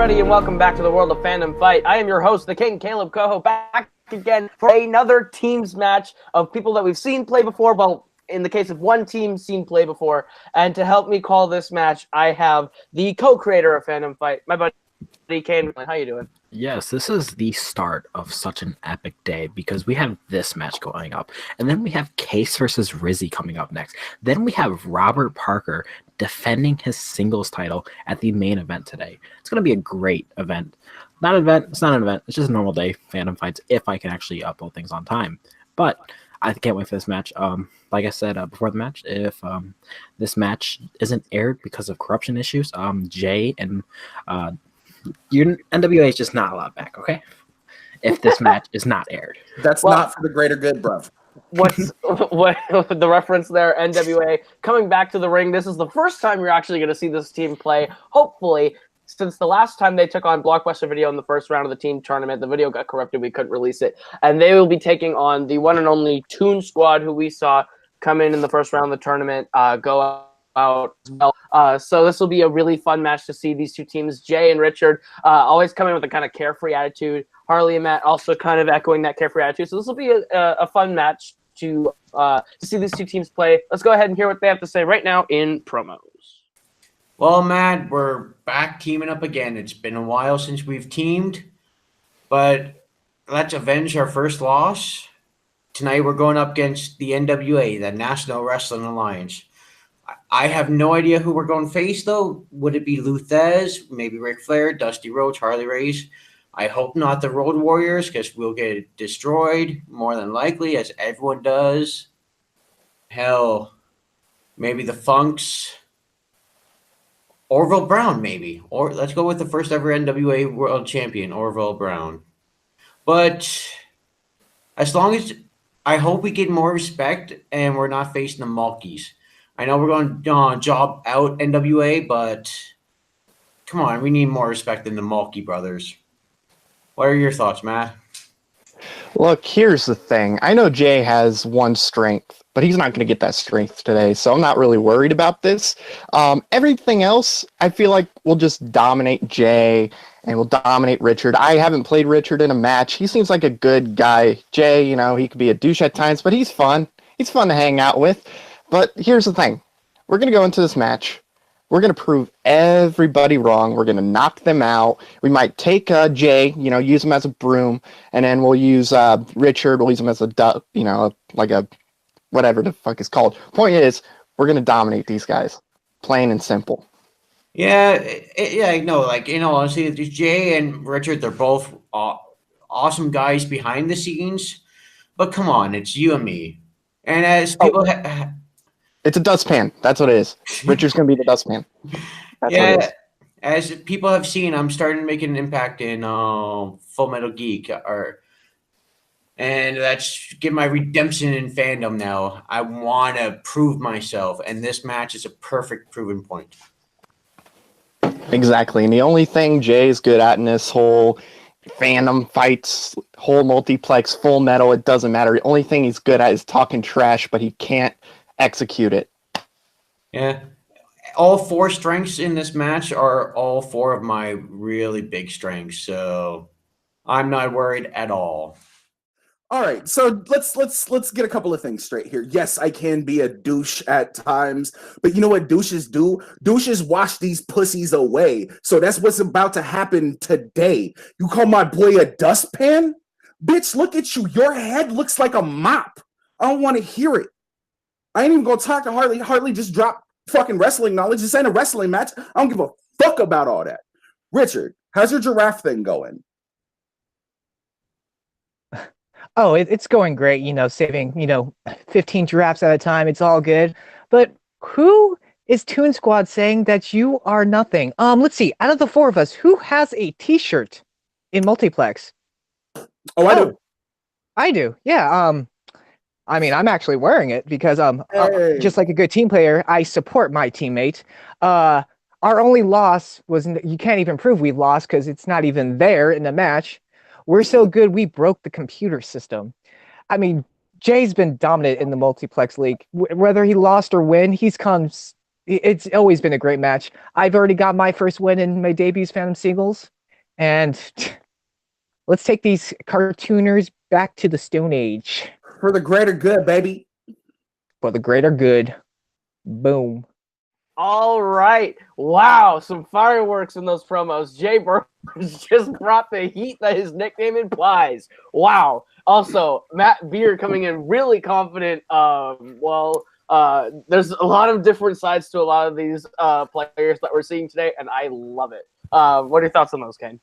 everybody, and welcome back to the world of Fandom Fight. I am your host, the King, Kaleb Koho, back again for another teams match of people that we've seen play before. Well, in the case of one team, seen play before. And to help me call this match, I have the co-creator of Fandom Fight, my buddy Cain McMillan. How you doing? Yes, this is the start of such an epic day because we have this match going up. And then we have Case versus Rizzy coming up next. Then we have Robert Parker defending his singles title at the main event today. It's going to be a great event. It's not an event. It's just a normal day, Fandom Fights, if I can actually upload things on time. But I can't wait for this match. Like I said before the match, if this match isn't aired because of corruption issues, Jay and your NWA is just not allowed back, okay? If this match is not aired. That's not for the greater good, bro. What the reference there, NWA, coming back to the ring. This is the first time you're actually going to see this team play, hopefully, since the last time they took on Blockbuster Video in the first round of the team tournament. The video got corrupted. We couldn't release it. And they will be taking on the one and only Toon Squad, who we saw come in the first round of the tournament, go out as well. So this will be a really fun match to see these two teams. Jay and Richard always come in with a kind of carefree attitude. Harley and Matt also kind of echoing that carefree attitude. So this will be a fun match to see these two teams play. Let's go ahead and hear what they have to say right now in promos. Well, Matt, we're back teaming up again. It's been a while since we've teamed, but let's avenge our first loss. Tonight we're going up against the NWA, the National Wrestling Alliance. I have no idea who we're going to face, though. Would it be Luthez, maybe Ric Flair, Dusty Rhodes, Harley Race? I hope not the Road Warriors, because we'll get destroyed, more than likely, as everyone does. Hell, maybe the Funks. Orville Brown, maybe. Or let's go with the first ever NWA World Champion, Orville Brown. But as long as I hope we get more respect and we're not facing the Mulkies. I know we're going to job out NWA, but come on, we need more respect than the Mulkey brothers. What are your thoughts, Matt? Look, here's the thing. I know Jay has one strength, but he's not going to get that strength today, so I'm not really worried about this. Everything else, I feel like we'll just dominate Jay and we'll dominate Richard. I haven't played Richard in a match. He seems like a good guy. Jay, he could be a douche at times, but he's fun. He's fun to hang out with. But here's the thing. We're going to go into this match. We're going to prove everybody wrong. We're going to knock them out. We might take Jay, use him as a broom, and then we'll use Richard. We'll use him as a duck, like a whatever the fuck it's called. Point is, we're going to dominate these guys. Plain and simple. Yeah, honestly, Jay and Richard, they're both awesome guys behind the scenes. But come on, it's you and me. And as people... It's a dustpan. That's what it is. Richard's going to be the dustpan. That's what it is. As people have seen, I'm starting to make an impact in Full Metal Geek. And that's get my redemption in fandom now. I want to prove myself, and this match is a perfect proving point. Exactly. And the only thing Jay's good at in this whole Fandom Fights, whole multiplex, full metal, it doesn't matter. The only thing he's good at is talking trash, but he can't execute it. Yeah. All four strengths in this match are all four of my really big strengths, so I'm not worried at all. All right, so let's get a couple of things straight here. Yes, I can be a douche at times, but you know what douches do? Douches wash these pussies away. So that's what's about to happen today. You call my boy a dustpan? Bitch, look at you. Your head looks like a mop. I don't want to hear it. I ain't even gonna talk to Harley. Harley just dropped fucking wrestling knowledge. This ain't a wrestling match. I don't give a fuck about all that. Richard, how's your giraffe thing going? Oh, it's going great, saving, 15 giraffes at a time. It's all good. But who is Toon Squad saying that you are nothing? Let's see. Out of the four of us, who has a t-shirt in Multiplex? Oh, I do. I do. Yeah. I'm actually wearing it because Hey. just like a good team player, I support my teammate. Our only loss was you can't even prove we lost because it's not even there in the match. We're so good, we broke the computer system. I mean, Jay's been dominant in the Multiplex League. Whether he lost or win, he's come It's always been a great match. I've already got my first win in my debut's Phantom Singles, and let's take these cartooners back to the Stone Age For the greater good, baby. for the greater good. Boom. All right. Wow, some fireworks in those promos. Jay Burnz just brought the heat that his nickname implies. Wow. Also, Matt Beer coming in really confident. There's a lot of different sides to a lot of these players that we're seeing today, and I love it. What are your thoughts on those, Cain?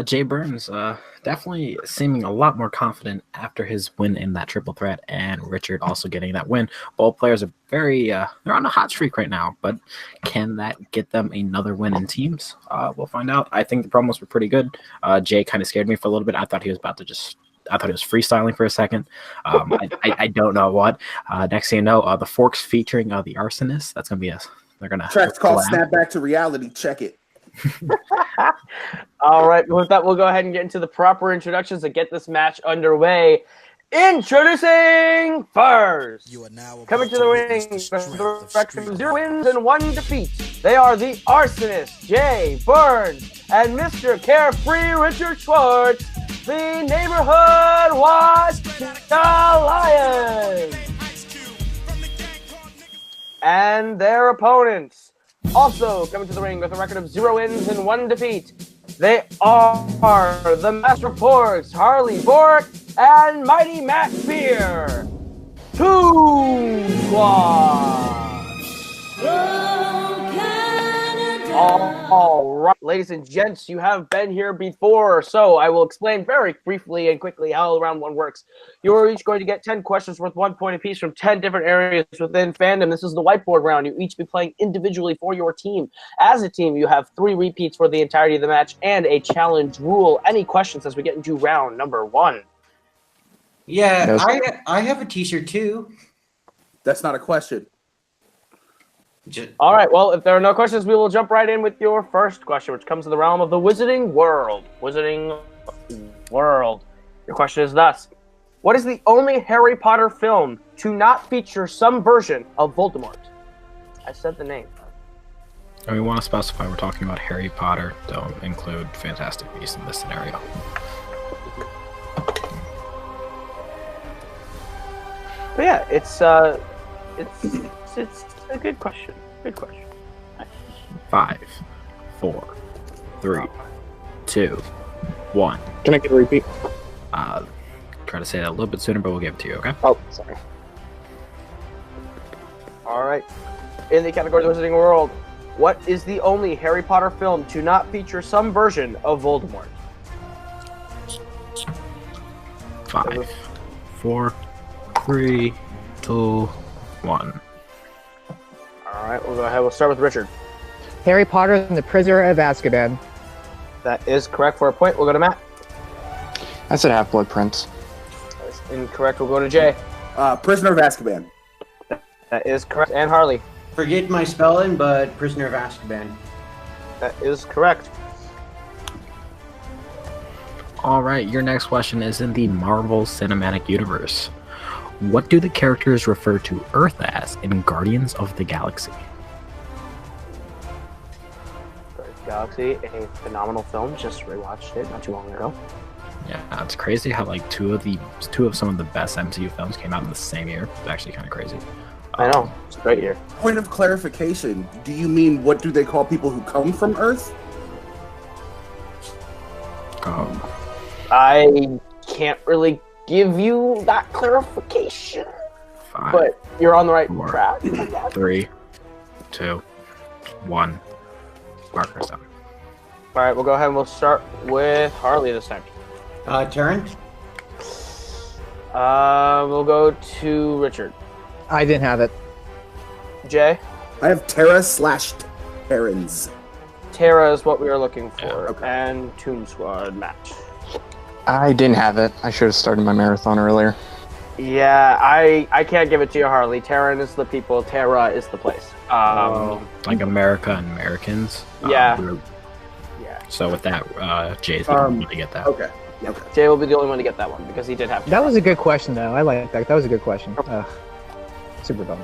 Jay Burnz definitely seeming a lot more confident after his win in that triple threat, and Richard also getting that win. Both players are they're on a hot streak right now, but can that get them another win in teams? We'll find out. I think the promos were pretty good. Jay kind of scared me for a little bit. I thought he was freestyling for a second. I don't know what. Next thing you know, the Forks featuring the Arsonist. That's gonna be they're gonna Track's called Snap Back to Reality. Check it. All right, with that, we'll go ahead and get into the proper introductions to get this match underway. Introducing first, coming to the ring with the record of 0 wins and 1 defeat. They are the Arsonist, Jay Burnz, and Mr. Carefree, Richard Schwartz, the Neighborhood Watch Lions, and their opponents. Also coming to the ring with a record of 0 wins and 1 defeat. They are the Master of Porgs, Harley Boric, and Mighty Matt Beer. Toon Squad. All right, ladies and gents, you have been here before, so I will explain very briefly and quickly how round 1 works. You are each going to get 10 questions worth 1 point apiece from 10 different areas within Fandom. This is the whiteboard round. You each be playing individually for your team. As a team, you have 3 repeats for the entirety of the match and a challenge rule. Any questions as we get into round number 1? Yeah, I have a t-shirt too. That's not a question. All right, well, if there are no questions, we will jump right in with your first question, which comes in the realm of the Wizarding World. Wizarding World. Your question is thus: what is the only Harry Potter film to not feature some version of Voldemort? I said the name. And we want to specify we're talking about Harry Potter. Don't include Fantastic Beasts in this scenario. But yeah, it's a good question. Good question. 5, 4, 3, 2, 1. Can I get a repeat? Try to say that a little bit sooner, but we'll give it to you, okay? Oh, sorry. All right. In the category of the Wizarding World, what is the only Harry Potter film to not feature some version of Voldemort? 5, 4, 3, 2, 1. All right, we'll go ahead. We'll start with Richard. Harry Potter and the Prisoner of Azkaban. That is correct for a point. We'll go to Matt. I said Half-Blood Prince. That is incorrect. We'll go to Jay. Prisoner of Azkaban. That is correct. And Harley. Forget my spelling, but Prisoner of Azkaban. That is correct. All right, your next question is in the Marvel Cinematic Universe. What do the characters refer to Earth as in Guardians of the Galaxy? Galaxy, a phenomenal film. Just rewatched it not too long ago. Yeah, it's crazy how like two of some of the best MCU films came out in the same year. It's actually kind of crazy. I know. It's a great year. Point of clarification. Do you mean what do they call people who come from Earth? I can't really give you that clarification, 5, but you're on the right 4, track. I guess. 3, 2, 1. Markers done. All right, we'll go ahead and we'll start with Harley this time. Turn. We'll go to Richard. I didn't have it. Jay. I have Terra/Terrans. Terra is what we are looking for. Yeah, okay. And Toon Squad match. I didn't have it. I should have started my marathon earlier. Yeah, I can't give it to you, Harley. Terran is the people. Terra is the place. Like America and Americans. Yeah. Group. Yeah. So with that, Jay's the only one to get that. Okay. Jay will be the only one to get that one because he did have. That was a good question, though. I like that. That was a good question. Super dumb.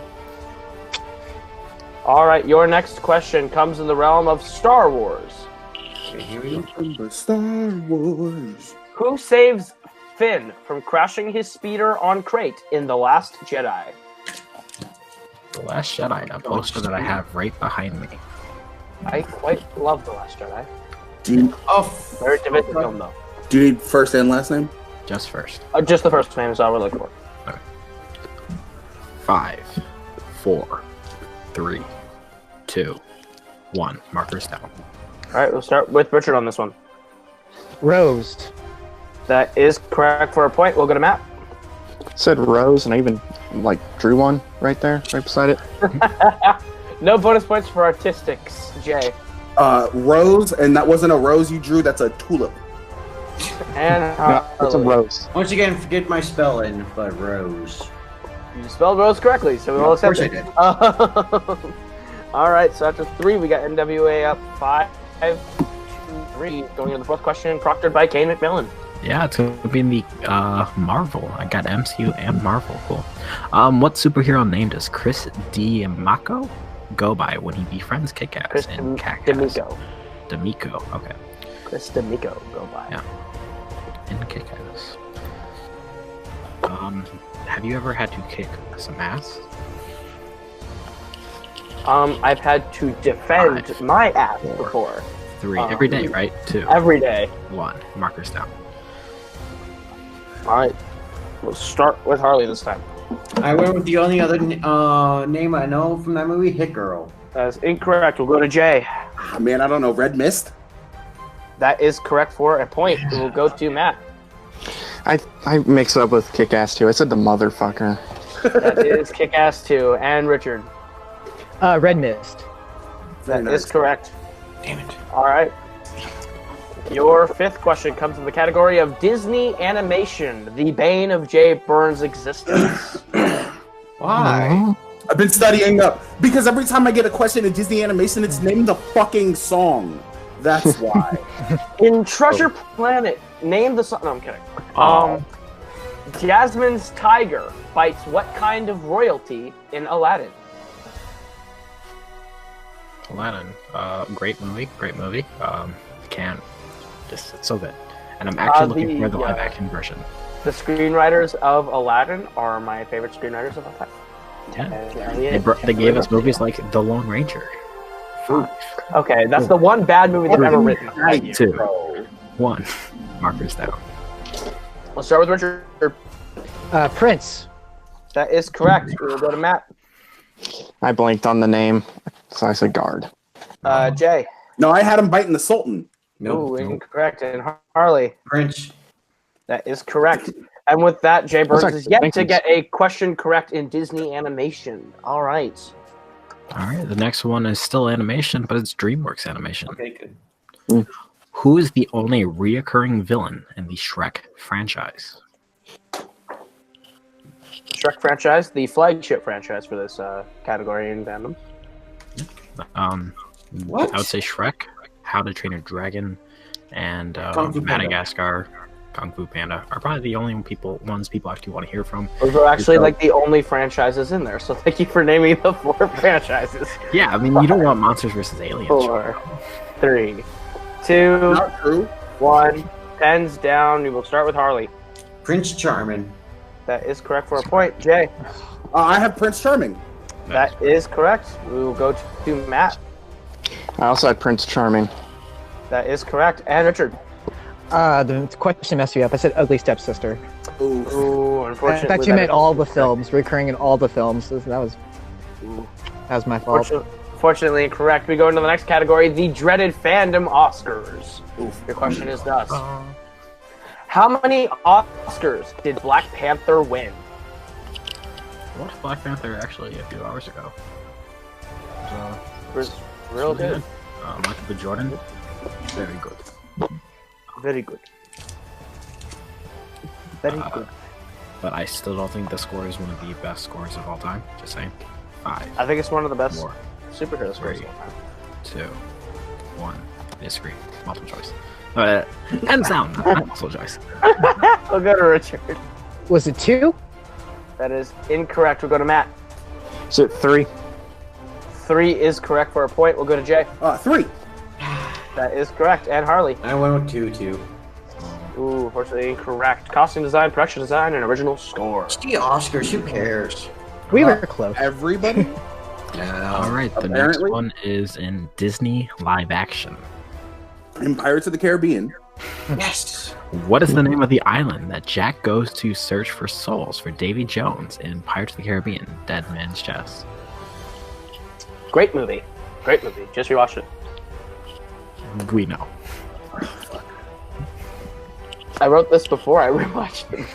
All right, your next question comes in the realm of Star Wars. Okay, here we go. Remember Star Wars. Who saves Finn from crashing his speeder on Crate in The Last Jedi? The Last Jedi, a poster that I have right behind me. I quite love The Last Jedi. Very divisive film, though. Do you need first and last name? Just first. Just the first name is all we're looking for. 5, 4, 3, 2, 1. Markers down. All right, we'll start with Richard on this one. Rose. That is correct for a point. We'll go to Matt. Said Rose, and I even drew one right there, right beside it. No bonus points for artistics, Jay. Rose, and that wasn't a rose you drew. That's a tulip. And No, it's a rose. Once again, forget my spelling, but Rose. You spelled Rose correctly, so we will Of course accept I it. did. All right, so after 3, we got NWA up 5, 2, 3. Going into the fourth question, proctored by Cain McMillan. Yeah, it's going to be in the Marvel. I got MCU and Marvel. Cool. What superhero name does Chris D'Amico go by when he befriends Kick-Ass Chris and Cactus? D'Amico. Okay. Chris D'Amico go by. Yeah. And Kick-Ass. Have you ever had to kick some ass? I've had to defend 5, my ass 4, before. 3 every day, right? 2, Every day. 1. Markers down. All right, we'll start with Harley this time. I went with the only other name I know from that movie, Hit Girl. That's incorrect. We'll go to Jay. Ah, man, I don't know. Red Mist? That is correct for a point. We'll go to Matt. I mix it up with Kick-Ass too. I said the motherfucker. That is Kick-Ass 2. And Richard. Red Mist. Very That nice. is correct. Damn it. All right. Your fifth question comes in the category of Disney animation, the bane of Jay Burnz' existence. Why? I've been studying up because every time I get a question in Disney animation, it's name the fucking song. That's why. In Treasure Planet, name the song. No, I'm kidding. Jasmine's tiger fights what kind of royalty in Aladdin? Aladdin. Great movie. Can't. Just, it's so good. And I'm actually looking for the live action version. The screenwriters of Aladdin are my favorite screenwriters of all time. Yeah. They gave us movies like The Lone Ranger. 5, Okay, that's the one bad movie they've ever written. 2, 1. Markers down. Let's start with Richard. Prince. That is correct. We'll go to Matt. I blanked on the name, so I said guard. Jay. No, I had him biting the Sultan. Ooh, incorrect. And Harley. Prince. That is correct. And with that, Jay Burnz is yet Thank to you. get a question correct in Disney animation. All right. All right. The next one is still animation, but it's DreamWorks animation. Okay, good. Who is the only reoccurring villain in the Shrek franchise? Shrek franchise, the flagship franchise for this category in Fandom. What? I would say Shrek, How to Train a Dragon, and Kung Fu Panda. Madagascar, Kung Fu Panda are probably the only ones people actually want to hear from. Those are actually like the only franchises in there, so thank you for naming the 4 franchises. Yeah, I mean, you don't want Monsters vs. Aliens. 4, 3, 2, Not true. 1. Pens down. We will start with Harley. Prince Charming. That is correct for a point. Jay. I have Prince Charming. That is correct. We will go to Matt. I also had Prince Charming. That is correct. And Richard. The question messed me up. I said Ugly Stepsister. Ooh, unfortunately. In fact, you meant all the films, recurring in all the films. So that was my fault. Fortunately incorrect. We go into the next category, the dreaded Fandom Oscars. Your question is thus. How many Oscars did Black Panther win? I watched Black Panther actually a few hours ago. Was real good. Michael B. Jordan, very good. Very good. Very good. But I still don't think the score is one of the best scores of all time. Just saying. 5, I think it's one of the best 4, superhero scores 3, of all time. 2, 1. Disagree. Multiple choice. And sound. Multiple choice. We'll go to Richard. Was it 2? That is incorrect. We'll go to Matt. Is it 3? 3 is correct for a point. We'll go to Jay. 3. That is correct. And Harley. I went with 2 too. Ooh, unfortunately incorrect. Costume design, production design, and original score. It's the Oscars. Who cares? We were close. Everybody? All right, the next Apparently. one is in Disney live action. In Pirates of the Caribbean. Yes. What is the name of the island that Jack goes to search for souls for Davy Jones in Pirates of the Caribbean, Dead Man's Chest? Great movie. Great movie. Just rewatched it. We know. I wrote this before I rewatched it.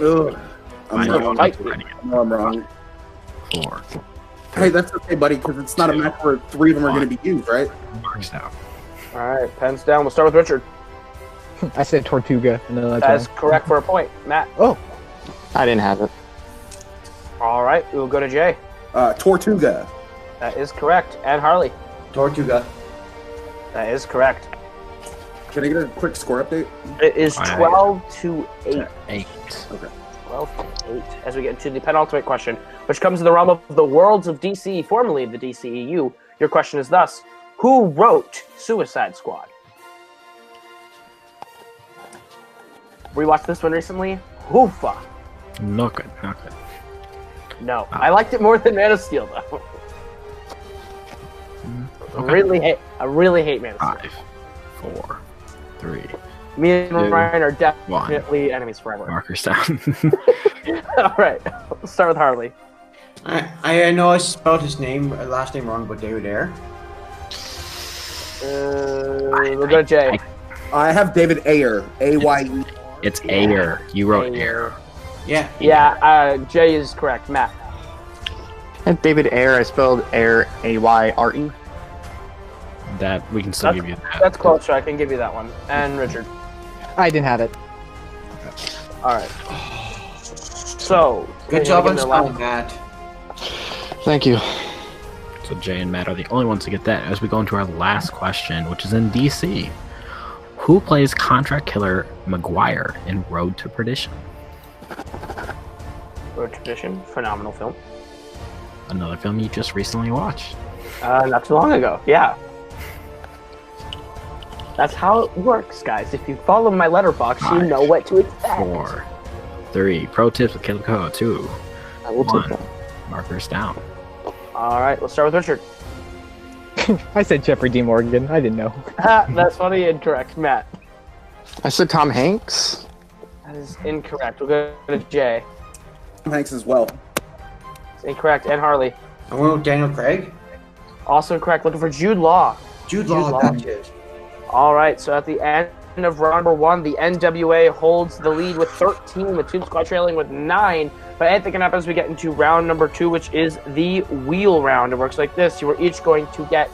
Ugh. I I'm know, wrong. Mike. I'm wrong. 4. Hey, that's okay, buddy, because it's not a match where 3 of them are going to be used, right? Marks down. All right, pens down. We'll start with Richard. I said Tortuga. No, That is correct for a point. Matt. Oh, I didn't have it. All right, we'll go to Jay. Tortuga. That is correct. And Harley. Tortuga. That is correct. Can I get a quick score update? It is All right. 12-8. 8. 12-8. As we get into the penultimate question, which comes in the realm of the worlds of DC, formerly the DCEU. Your question is thus: who wrote Suicide Squad? Rewatched this one recently. Hoofa. Not good, not good. No, I liked it more than Man of Steel though. Okay. I really hate Man of Steel. 5, 4, 3. Me and Two, Ryan are 1. definitely enemies forever. Markers down. All right, let's start with Harley. I know I spelled his last name wrong, but David Ayer. We'll go to Jay. I have David Ayer. A-Y-E. It's Ayer. You wrote Ayer. Yeah. Yeah, Jay is correct. Matt. And David Ayer, I spelled Ayer, A-Y-R-E. That we can still give you that. That's close, so I can give you that one. And Richard. I didn't have it. All right. So Good job on spelling that. Thank you. So Jay and Matt are the only ones to get that. As we go into our last question, which is in DC. Who plays contract killer McGuire in Road to Perdition? Road to Perdition, phenomenal film. Another film you just recently watched. Not too long ago. Yeah. That's how it works, guys. If you follow my letterbox, you know what to expect. 4, 3. Pro tips with Kaleb Koho. 2. I will 1. take that. Markers down. All right, let's start with Richard. I said Jeffrey D. Morgan. I didn't know. That's funny. Incorrect. Matt. I said Tom Hanks. That is incorrect. We'll go to Jay. Tom Hanks as well. It's incorrect. And Harley. I went with Daniel Craig. Also correct. Looking for Jude Law. Jude Law. That's it. All right, so at the end of round number 1, the NWA holds the lead with 13, with Toon Squad trailing with 9. But anything can happen as we get into round number 2, which is the wheel round. It works like this. You are each going to get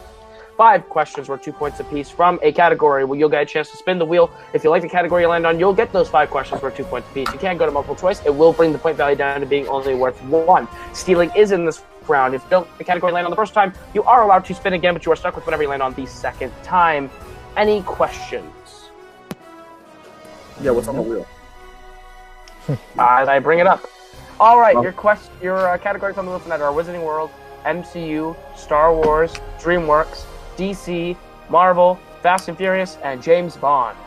5 questions worth 2 points apiece from a category where you'll get a chance to spin the wheel. If you like the category you land on, you'll get those 5 questions worth 2 points apiece. You can't go to multiple choice. It will bring the point value down to being only worth 1. Stealing is in this round. If you don't the category land on the first time, you are allowed to spin again, but you are stuck with whatever you land on the second time. Any questions? Yeah, what's on the wheel? As I bring it up. All right, your categories on the wheel tonight are Wizarding World, MCU, Star Wars, DreamWorks, DC, Marvel, Fast and Furious, and James Bond.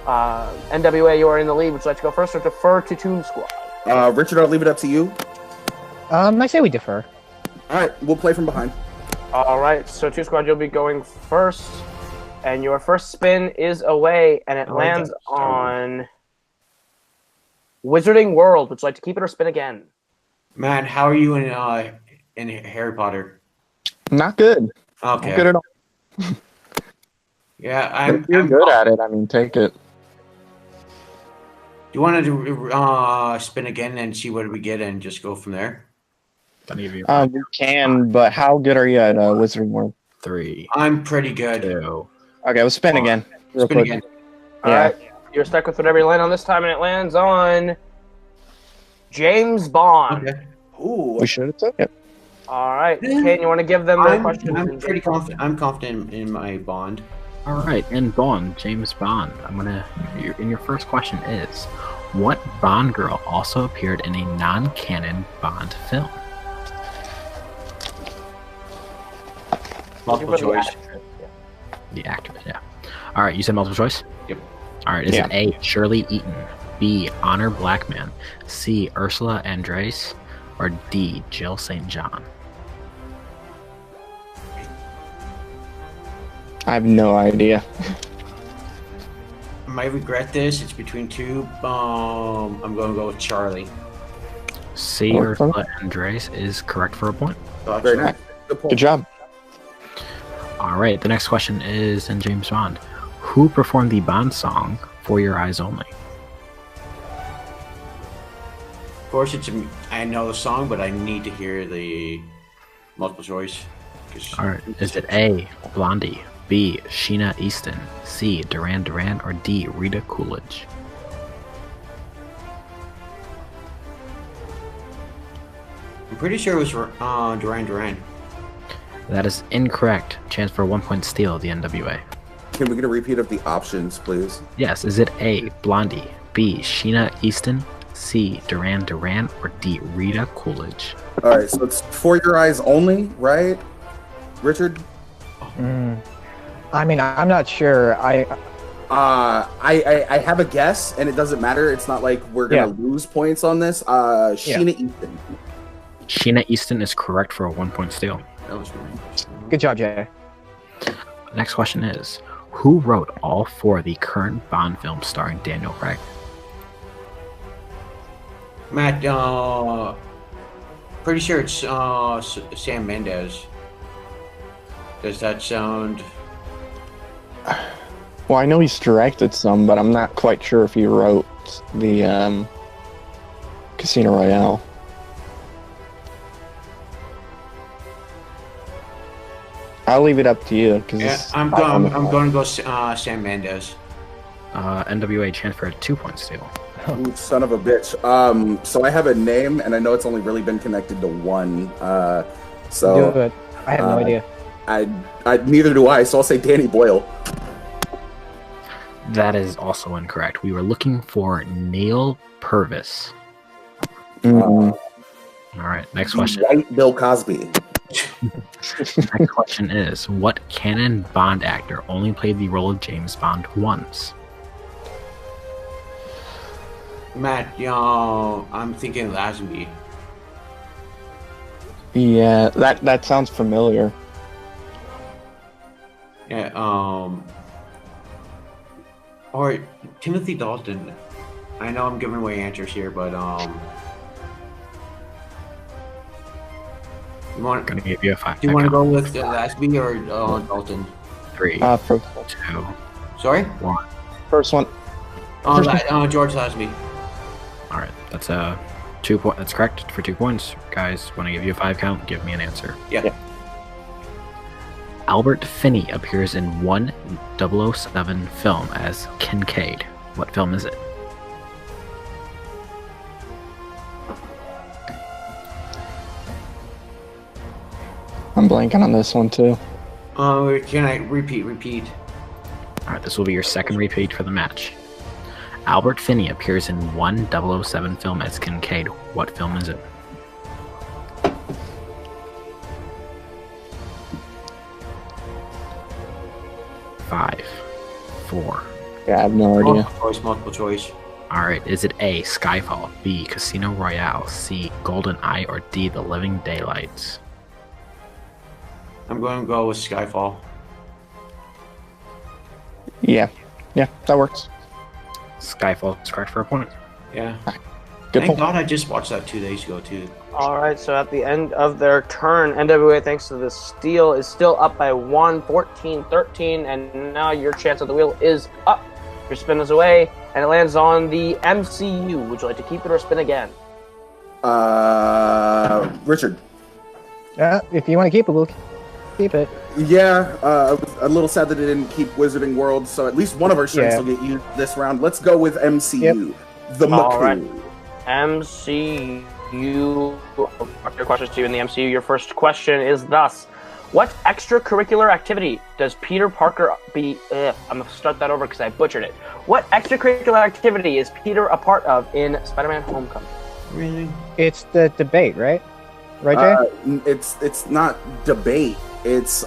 NWA, you are in the lead. Would you like to go first or defer to Toon Squad? Richard, I'll leave it up to you. I say we defer. All right, we'll play from behind. All right, so Toon Squad, you'll be going first. And your first spin is away, and it lands on Wizarding World. Would you like to keep it or spin again? Matt, how are you in Harry Potter? Not good. Okay. Not good at all. Yeah, If you're good at it, I mean, take it. Do you want to spin again and see what we get and just go from there? We can, but how good are you at Wizarding World? 3. I'm pretty good. 2. Okay, let's spin again. Real Spin quick. again. All right, you're stuck with whatever you land on this time, and it lands on James Bond. Okay. Ooh. We should have took it. All right, Cain, you want to give them their questions? I'm pretty confident. I'm confident in my Bond. All right, and Bond, James Bond. Your first question is, what Bond girl also appeared in a non-canon Bond film? Multiple choice. The actor, yeah. All right, you said multiple choice? Yep. All right, is it A, Shirley Eaton, B, Honor Blackman, C, Ursula Andress, or D, Jill St. John? I have no idea. I might regret this. It's between two. I'm going to go with Charlie. C, Ursula Andress is correct for a point. Very nice. Good job. All right, the next question is in James Bond. Who performed the Bond song For Your Eyes Only? Of course, I know the song, but I need to hear the multiple choice. All right, is it A, Blondie, B, Sheena Easton, C, Duran Duran, or D, Rita Coolidge? I'm pretty sure it was Duran Duran. That is incorrect. Chance for a 1 point steal of the NWA. Can we get a repeat of the options, please? Yes, is it A, Blondie, B, Sheena Easton, C, Duran Duran, or D, Rita Coolidge? All right, so it's For Your Eyes Only, right, Richard? I mean, I'm not sure. I have a guess, and it doesn't matter. It's not like we're gonna lose points on this. Sheena Easton. Sheena Easton is correct for a 1 point steal. That was right. Good job, Jay. Next question is, who wrote all 4 of the current Bond films starring Daniel Craig? Matt, pretty sure it's Sam Mendes. Does that sound... Well, I know he's directed some, but I'm not quite sure if he wrote the Casino Royale. I'll leave it up to you. I'm going to go Sam Mendes. NWA chance for a 2 point steal. Ooh, son of a bitch. So I have a name, and I know it's only really been connected to one. Do it. I have no idea. Neither do I, so I'll say Danny Boyle. That is also incorrect. We were looking for Neil Purvis. Mm-hmm. All right, next question. White Bill Cosby. Next question is, what canon Bond actor only played the role of James Bond once? Matt, I'm thinking Lazenby. Yeah, that sounds familiar. Yeah, or Timothy Dalton. I know I'm giving away answers here, but I'm gonna give you a 5. Do you want to go with Lazenby or Dalton? 3, First 2, Sorry? 1. First one. George Lazenby. All right, that's a 2 point. That's correct for 2 points. Guys, when I give you a 5 count, give me an answer. Yeah. Albert Finney appears in one 007 film as Kincaid. What film is it? I'm blanking on this one too. Can I repeat? All right, this will be your second repeat for the match. Albert Finney appears in one 007 film as Kincaid. What film is it? Five, 4. Yeah, I have no idea. Multiple choice. All right, is it A, Skyfall, B, Casino Royale, C, GoldenEye, or D, The Living Daylights? I'm going to go with Skyfall. Yeah, that works. Skyfall is correct for a point. Yeah. Good Thank point. God I just watched that 2 days ago, too. All right, so at the end of their turn, NWA, thanks to the steal, is still up by 1, 14-13, and now your chance at the wheel is up. Your spin is away, and it lands on the MCU. Would you like to keep it or spin again? Richard. If you want to keep it, we'll keep it. Yeah, I was a little sad that it didn't keep Wizarding World, so at least one of our strengths will get used this round. Let's go with MCU. The All McCoo. right. MCU. Your questions to you in the MCU. Your first question is thus: what extracurricular activity does Peter Parker I'm gonna start that over because I butchered it. What extracurricular activity is Peter a part of in Spider-Man: Homecoming? Really? It's the debate, right? Right, Jay? It's not debate. It's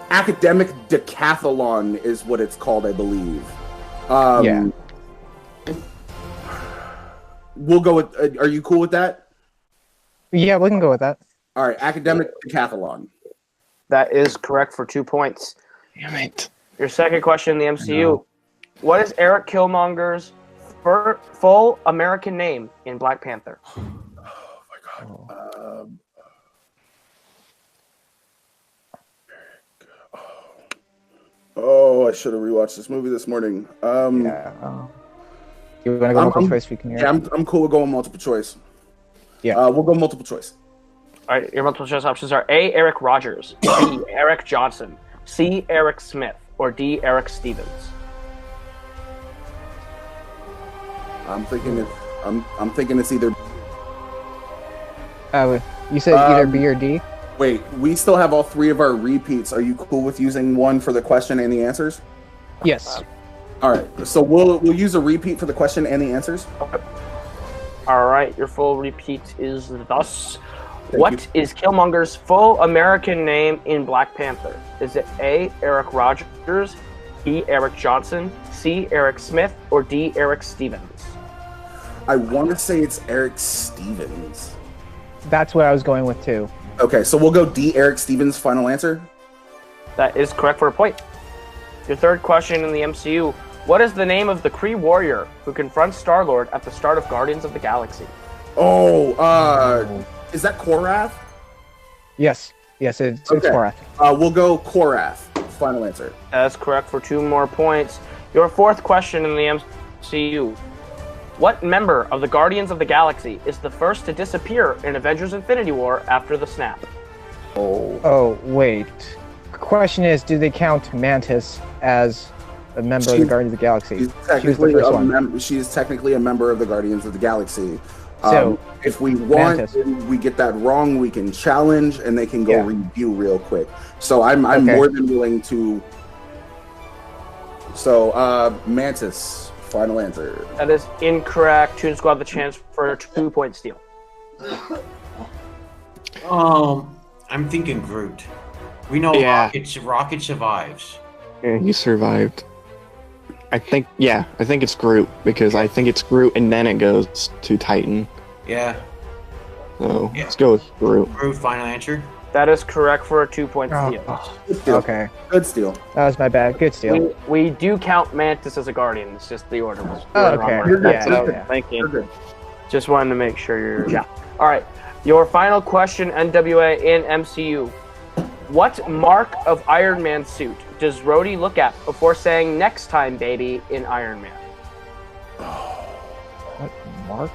academic decathlon is what it's called, I believe. Yeah. We'll go with. Are you cool with that? Yeah, we can go with that. All right, academic decathlon. That is correct for 2 points. Damn it. Your second question in the MCU. What is Eric Killmonger's full American name in Black Panther? Oh my god. Oh, I should have rewatched this movie this morning. Yeah. You want to go multiple choice? We can hear. Yeah, I'm cool with going multiple choice. Yeah. We'll go multiple choice. All right, your multiple choice options are A. Eric Rogers, B. Eric Johnson, C. Eric Smith, or D. Eric Stevens. I'm thinking it's either. You said either B or D. Wait, we still have all three of our repeats. Are you cool with using one for the question and the answers? Yes. All right, so we'll use a repeat for the question and the answers. Okay. All right, your full repeat is thus. What is Killmonger's full American name in Black Panther? Is it A. Eric Rogers, B. Eric Johnson, C. Eric Smith, or D. Eric Stevens? I want to say it's Eric Stevens. That's what I was going with too. Okay, so we'll go D. Eric Stevens. Final answer. That is correct for a point. Your third question in the MCU. What is the name of the Kree warrior who confronts Star-Lord at the start of Guardians of the Galaxy? Is that Korath? Yes. Yes, it's Okay. Korath. We'll go Korath. Final answer. That's correct for 2 more points. Your fourth question in the MCU. What member of the Guardians of the Galaxy is the first to disappear in Avengers Infinity War after the snap? Oh, wait. Question is, do they count Mantis as a member of the Guardians of the Galaxy? She's She was the technically first a one. she is technically a member of the Guardians of the Galaxy. So, if we want, Mantis. and we get that wrong, we can challenge, and they can go Yeah. review real quick. So I'm Okay. more than willing to. So Mantis, final answer. That is incorrect. Toon Squad the chance for a 2-point steal. I'm thinking Groot. We know Yeah. Rocket survives. Yeah, he survived. I think it's Groot, because I think it's Groot and then it goes to Titan. Yeah. So Yeah. let's go with Groot. Groot, final answer. That is correct for a 2-point steal. Good steal. Okay. Good steal. That was my bad. Good steal. We do count Mantis as a Guardian. It's just the order was Oh, wrong. okay. You're good. Yeah, You're good. yeah. Thank You're you. good. Just wanted to make sure you're... Yeah. All right. Your final question, NWA in MCU. What mark of Iron Man suit does Rhodey look at before saying "next time, baby" in Iron Man? What mark?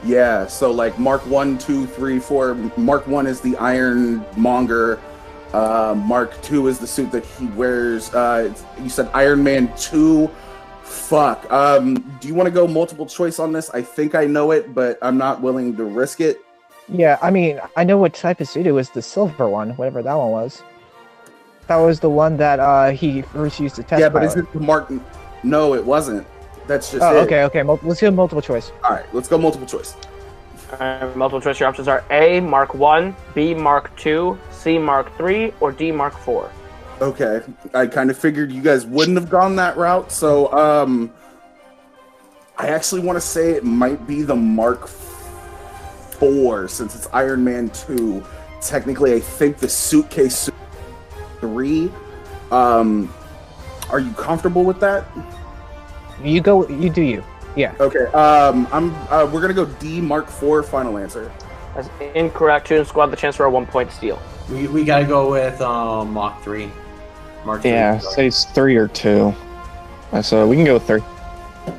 Yeah, so like Mark 1, 2, 3, 4. Mark 1 is the Ironmonger. Mark 2 is the suit that he wears. You said Iron Man 2. Fuck. Do you want to go multiple choice on this? I think I know it, but I'm not willing to risk it. Yeah, I mean, I know what type of suit it was. The silver one, whatever that one was. That was the one that he first used to test. Yeah, but pilot. is it the Mark? No, it wasn't. That's just Oh, it. okay. Let's go multiple choice. All right, let's go multiple choice. Multiple choice. Your options are A, Mark 1, B, Mark 2, C, Mark 3, or D, Mark 4. Okay, I kind of figured you guys wouldn't have gone that route, so I actually want to say it might be the Mark 4 since it's Iron Man 2. Technically, I think the suitcase 3. Are you comfortable with that? You go. You do you. Yeah. Okay. We're gonna go D, Mark 4. Final answer. That's incorrect. Toon Squad the chance for a 1-point steal. We gotta go with Mach 3. Mark 3. Yeah, sorry. say it's 3 or 2. So we can go with 3.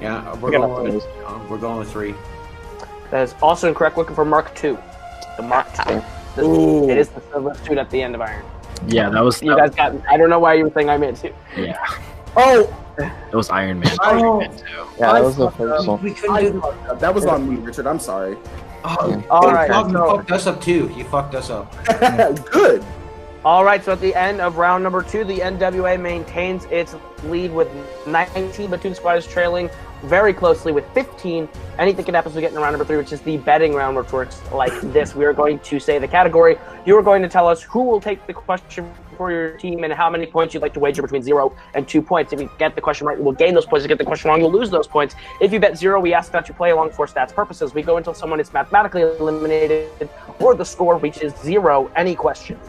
Yeah, We got those. we're going with 3. That is also incorrect. Looking for Mark 2. The Mark 2. Ooh. It is the silver suit at the end of Iron. Yeah, that was. You guys got. I don't know why you were saying I made it. Yeah, Oh, it was Iron Man. Oh. Iron Man 2. Yeah, I that was the fucked first up. one. We couldn't do that was on me, Richard. I'm sorry. Oh, All right, you so- fucked us up too. You fucked us up. Good. All right, so at the end of round number 2, the NWA maintains its lead with 19, but Toon Squad is trailing very closely with 15. Anything can happen as we get into round number 3, which is the betting round, which works like this. We are going to say the category. You are going to tell us who will take the question for your team and how many points you'd like to wager between 0 and 2 points. If you get the question right, you will gain those points. If you get the question wrong, you'll lose those points. If you bet 0, we ask that you play along for stats purposes. We go until someone is mathematically eliminated or the score reaches 0. Any questions?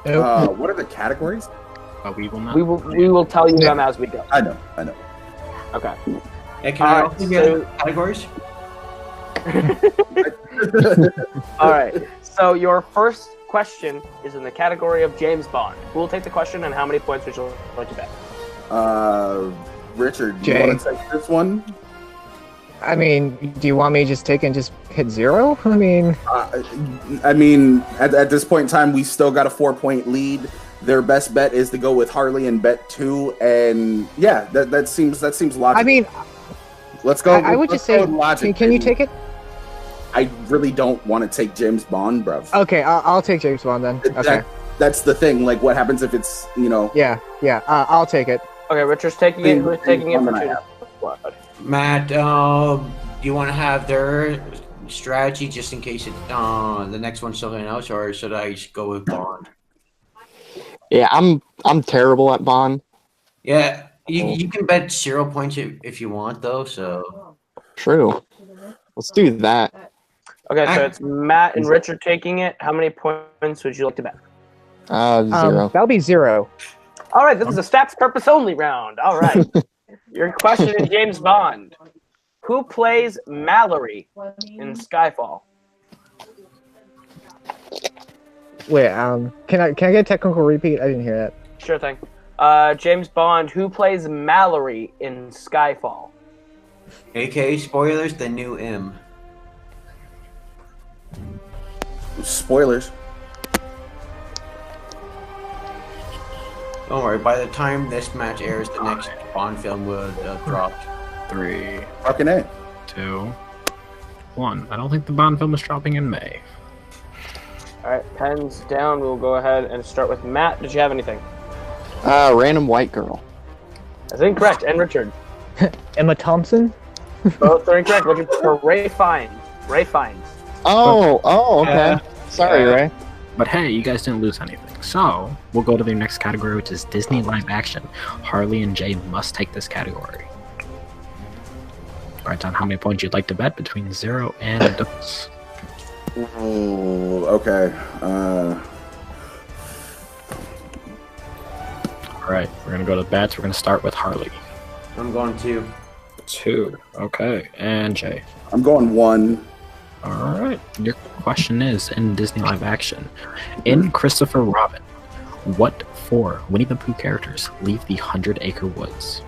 What are the categories? We will not. We will tell you them as we go. I know. Okay. Yeah, can I also get categories? All right. So your first question is in the category of James Bond. Who will take the question and how many points would you like to bet? Richard, do you want to take this one? I mean, do you want me to just take and just hit 0? I mean, at this point in time, we still got a 4-point lead. Their best bet is to go with Harley and bet 2, and yeah, that seems logical. I mean, let's go. I would just say, can you take it? I really don't want to take James Bond, bruv. Okay, I'll take James Bond then. Okay, that's the thing. Like, what happens if it's Yeah, I'll take it. Okay, Richard's taking it. Who's taking it for Toon Squad? Matt, do you want to have their strategy just in case the next one's something else, or should I just go with Bond? Yeah, I'm terrible at Bond. Yeah, you can bet 0 points if you want, though. So True. Let's do that. Okay, so it's Matt and Richard taking it. How many points would you like to bet? 0. That'll be 0. All right, this is a stats purpose only round. All right. Your question is James Bond. Who plays Mallory in Skyfall? Wait, can I get a technical repeat? I didn't hear that. Sure thing. James Bond, who plays Mallory in Skyfall? AKA spoilers, the new M. Spoilers. Don't worry, by the time this match airs, the next Bond film will drop. 3, Fucking A. 2, 1. I don't think the Bond film is dropping in May. All right, pens down. We'll go ahead and start with Matt. Did you have anything? Random white girl. That's incorrect. And Richard? Emma Thompson? Both are incorrect. Looking for Ray Fiennes. Ray Fiennes. Oh, okay. Sorry, Ray. But hey, you guys didn't lose anything. So, we'll go to the next category, which is Disney live action. Harley and Jay must take this category. Write down how many points you'd like to bet between 0 and adults. Ooh, okay. Alright, we're gonna go to bets. We're gonna start with Harley. I'm going 2. 2. Okay. And Jay. I'm going 1. Alright. Your question is, in Disney live action, in Christopher Robin, what 4 Winnie the Pooh characters leave the 100-acre woods?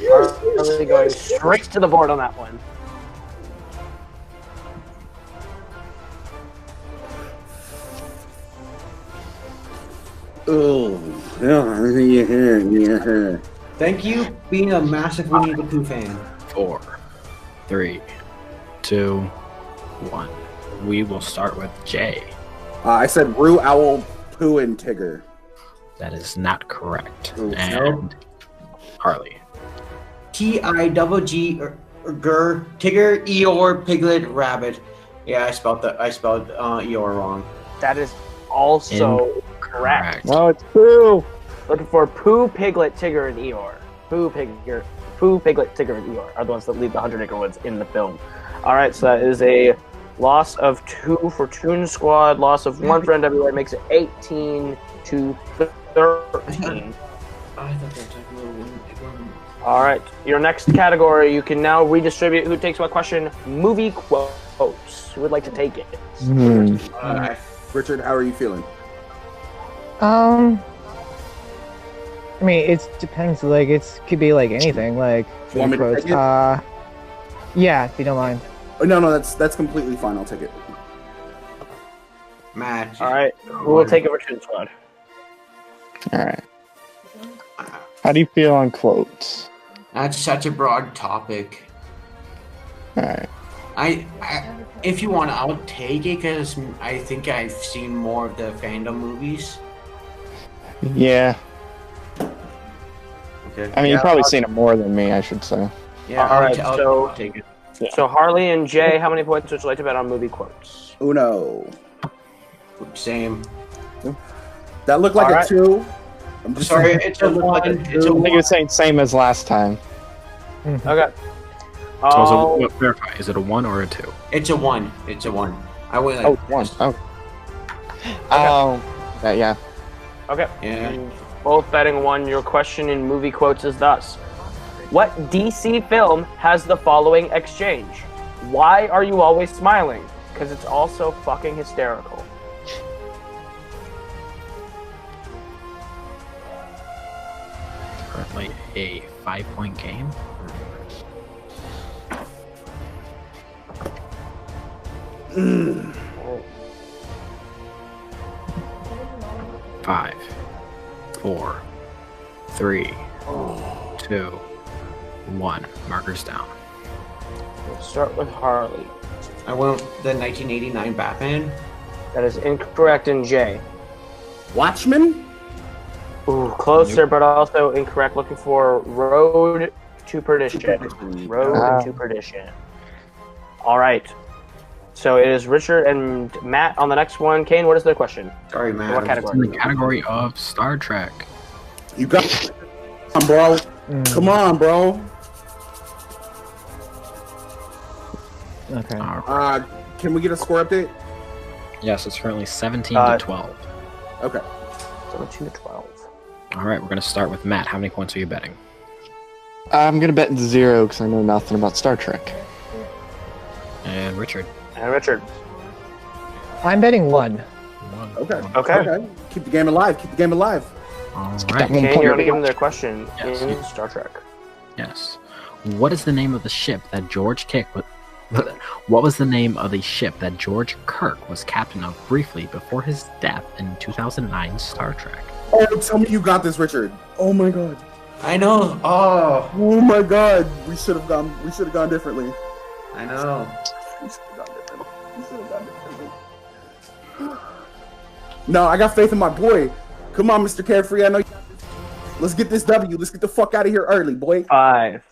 Really going straight to the board on that one. Oh, yeah. Thank you, being a massive Winnie the Pooh fan. 4, 3, 2, 1. We will start with Jay. I said Roo, Owl, Pooh, and Tigger. That is not correct. Ooh, and Harley. T-I-G-G, Gur, Tigger, Eeyore, Piglet, Rabbit. Yeah, I spelled Eeyore wrong. That is also correct. No, it's Pooh. Looking for Pooh, Piglet, Tigger, and Eeyore. Pooh, Piglet, Tigger, and Eeyore are the ones that leave the 100-acre woods in the film. All right, so that is a loss of 2 for Toon Squad, loss of 1 for NWA, makes it 18 to 13. I thought that was like a little one. All right, your next category, you can now redistribute who takes what question. Movie quotes. Who would like to take it? Richard, how are you feeling? I mean, it depends. Like, it could be like anything. Like, You want me to quotes. take it? Yeah, if you don't mind. Oh, no, that's completely fine. I'll take it. Match. All right, who will take it for Toon Squad? All right. How do you feel on quotes? That's such a broad topic. All right. If you want, I'll take it because I think I've seen more of the Fandom movies. Yeah. Okay. I mean, you've probably seen it more than me, I should say. Yeah. All right, I'll take it. Yeah. So Harley and Jay, how many points would you like to bet on movie quotes? Uno. Same. That looked like All a right. 2. I'm just Sorry, saying, it's a that looked like 1. a It's a 2. I think it was saying same as last time. Okay. So verify, is it a 1 or a 2? It's a 1. It's a 1. I went Oh, like 1. Oh. Yeah. Okay. Yeah. Both betting 1. Your question in movie quotes is thus: what DC film has the following exchange? Why are you always smiling? Because it's also fucking hysterical. Currently a 5-point game. Five, 4, 3, 2, 1. Markers down. We'll start with Harley. I went the 1989 Batman. That is incorrect in Jay. Watchmen? Ooh, closer, but also incorrect. Looking for Road to Perdition. Road to Perdition. All right. So it is Richard and Matt on the next one. Cain, what is the question? Sorry, man. What In category? the category of Star Trek. You got it. Come on, bro. Come on, bro. Okay. All right. Can we get a score update? Yes, it's currently 17 to 12. Okay. 17 to 12. All right, we're going to start with Matt. How many points are you betting? I'm going to bet 0 because I know nothing about Star Trek. And Richard? And Richard. I'm betting 1. 1. Okay. Okay. Keep the game alive. Keep the game alive. All That right. one Cain, point. you want to give them their question Yes. in Star Trek? Yes. What is the name of the ship that George Kirk What was the name of the ship that George Kirk was captain of briefly before his death in 2009 Star Trek? Oh, tell me you got this, Richard. Oh my god. I know. Oh, Oh my god. We should have gone differently. I know. We should have gone differently. No, I got faith in my boy. Come on, Mr. Carefree. I know you got this. Let's get this W. Let's get the fuck out of here early, boy. 5,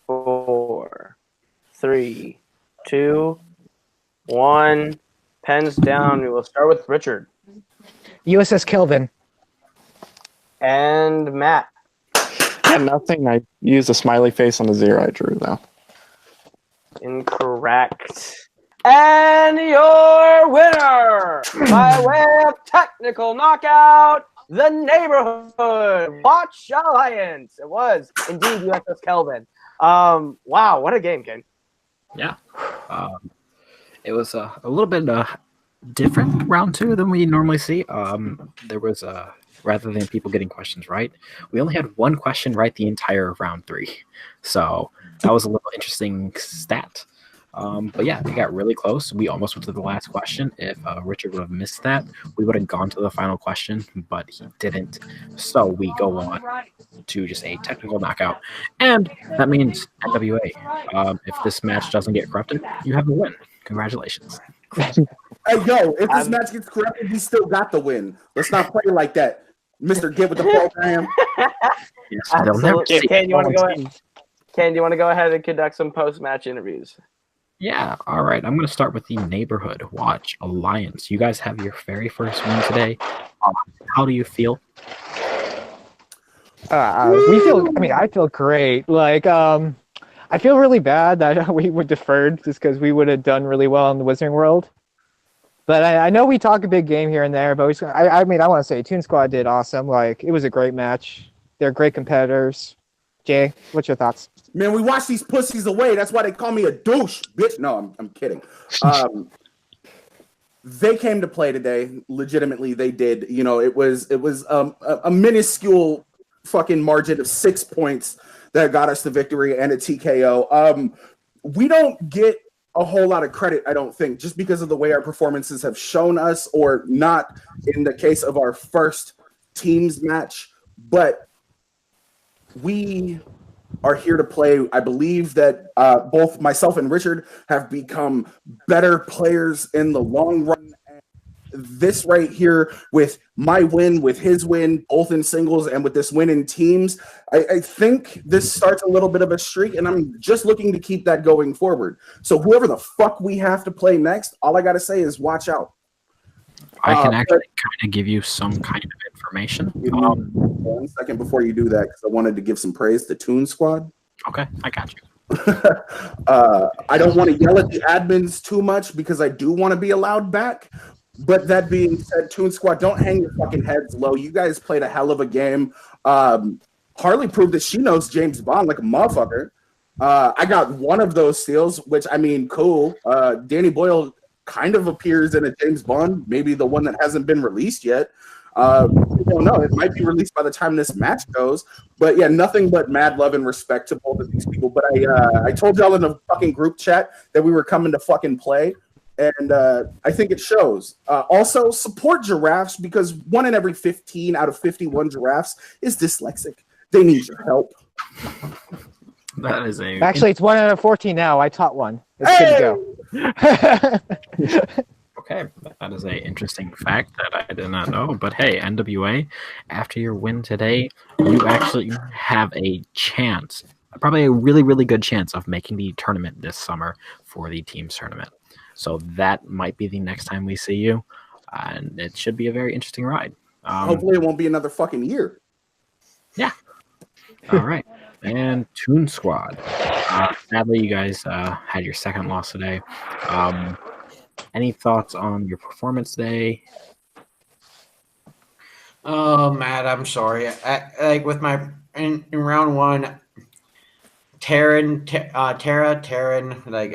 4, 3, 2, 1. Pens down. We will start with Richard USS Kelvin. and Matt. Yeah, nothing. I used a smiley face on the 0 I drew, though. Incorrect. And your winner, by way of technical knockout, the Neighborhood Watch Alliance. It was indeed USS Kelvin. Wow, what a game, Cain. Yeah. It was a little bit different round 2 than we normally see. There was rather than people getting questions right, we only had 1 question right the entire round 3. So that was a little interesting stat. But yeah, they got really close. We almost went to the last question. If Richard would have missed that, we would have gone to the final question, but he didn't. So we go on to just a technical knockout. And that means NWA. If this match doesn't get corrupted, you have the win. Congratulations. Hey, yo, if this match gets corrupted, we still got the win. Let's not play like that. Mr. Get with the program. Yes, they'll never Absolutely. see Cain, you want to it. go ahead? Cain, do you want to go ahead and conduct some post-match interviews? Yeah, all right. I'm going to start with the Neighborhood Watch Alliance. You guys have your very first win today. How do you feel? I feel great. Like, I feel really bad that we would deferred just because we would have done really well in the Wizarding World. But I know we talk a big game here and there, but I want to say Toon Squad did awesome. Like, it was a great match. They're great competitors. Jay, what's your thoughts? Man, we watch these pussies away. That's why they call me a douche, bitch. No, I'm kidding. They came to play today. Legitimately, they did. You know, it was a minuscule fucking margin of 6 points that got us the victory and a TKO. We don't get a whole lot of credit, I don't think, just because of the way our performances have shown us, or not in the case of our first teams match. But we are here to play. I believe that both myself and Richard have become better players in the long run. This right here, with my win, with his win, both in singles and with this win in teams, I think this starts a little bit of a streak, and I'm just looking to keep that going forward. So whoever the fuck we have to play next, all I got to say is watch out. I can actually kind of give you some kind of information. Give me 1 second before you do that, because I wanted to give some praise to Toon Squad. Okay, I got you. I don't want to yell at the admins too much because I do want to be allowed back. But that being said, Toon Squad, don't hang your fucking heads low. You guys played a hell of a game. Harley proved that she knows James Bond like a motherfucker. I got one of those steals, which, I mean, cool. Danny Boyle kind of appears in a James Bond, maybe the one that hasn't been released yet. We don't know. It might be released by the time this match goes. But yeah, nothing but mad love and respect to both of these people. But I told y'all in the fucking group chat that we were coming to fucking play. And I think it shows. Also, support giraffes, because 1 in every 15 out of 51 giraffes is dyslexic. They need your help. That is a Actually, it's 1 out of 14 now. I taught one. It's good to go. okay. That is a interesting fact that I did not know. But hey, NWA, after your win today, you actually have a chance, probably a really, really good chance of making the tournament this summer for the teams tournament. So that might be the next time we see you, and it should be a very interesting ride. Hopefully it won't be another fucking year. Yeah. All right. And Toon Squad. Sadly, you guys had your second loss today. Any thoughts on your performance today? Oh, Matt, I'm sorry. Like with my in round one, Taryn, like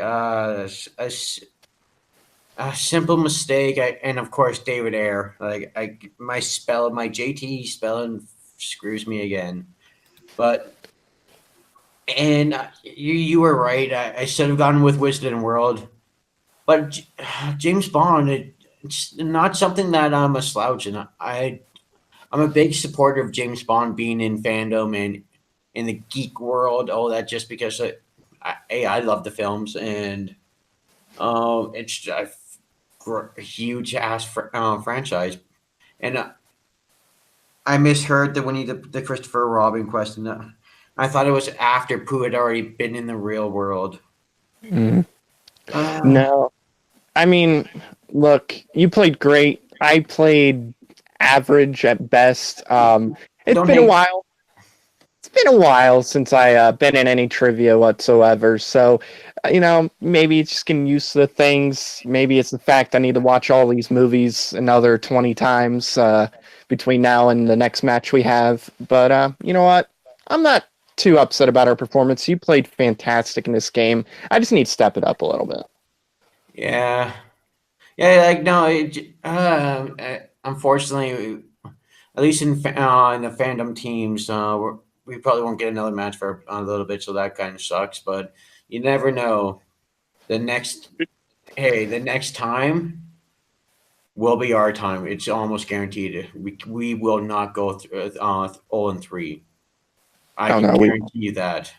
a simple mistake, and of course David Ayer. Like my JT spelling screws me again. But you were right. I should have gone with Wisdom World, but James Bond, it's not something that I'm a slouch in. I'm a big supporter of James Bond being in fandom and in the geek world. All that just because I love the films, and it's a huge ass franchise, and I misheard that when the Christopher Robin question. I thought it was after Pooh had already been in the real world. No. I mean, look, you played great. I played average at best. It's been a while. It's been a while since I been in any trivia whatsoever. So, maybe it's just getting used to the things. Maybe it's the fact I need to watch all these movies another 20 times between now and the next match we have. But you know what? I'm not too upset about our performance. You played fantastic in this game. I just need to step it up a little bit. Yeah. Like no. Unfortunately, at least in the fandom teams, we probably won't get another match for a little bit, so that kind of sucks. But you never know. The next time will be our time. It's almost guaranteed. We will not go through 0-3. I can guarantee you that.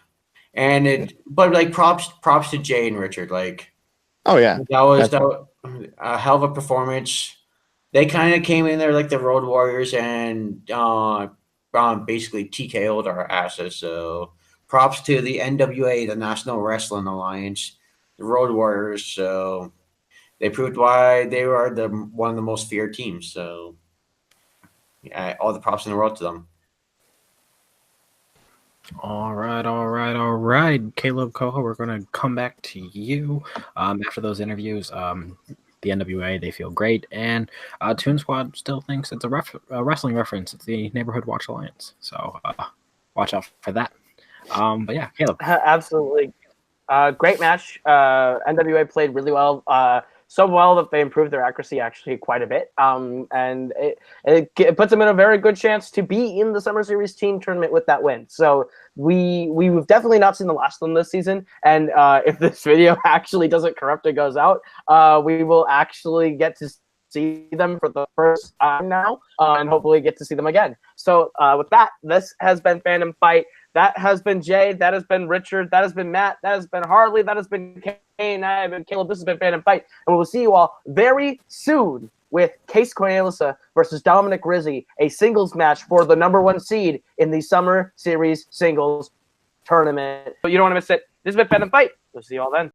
But like props to Jay and Richard. Like, oh yeah, that was a hell of a performance. They kind of came in there like the Road Warriors and basically TKO'd our asses. So props to the NWA, the National Wrestling Alliance, the Road Warriors. So they proved why they are one of the most feared teams. So yeah, all the props in the world to them. All right. Kaleb Koho, we're going to come back to you after those interviews. The NWA, they feel great, and Toon Squad still thinks it's a wrestling reference. It's the Neighborhood Watch Alliance, so watch out for that. But yeah, Kaleb. Absolutely. Great match. NWA played really well. So well that they improved their accuracy actually quite a bit. And it puts them in a very good chance to be in the Summer Series team tournament with that win. So we've definitely not seen the last of them this season. And if this video actually doesn't corrupt and goes out, we will actually get to see them for the first time now, and hopefully get to see them again. So with that, this has been Fandom Fight. That has been Jay. That has been Richard. That has been Matt. That has been Harley. That has been Cain. I have been Kaleb. This has been Fandom Fight. And we will see you all very soon with Case Cornelisa versus Dominic Rizzi, a singles match for the #1 seed in the Summer Series Singles Tournament. But you don't want to miss it. This has been Fandom Fight. We'll see you all then.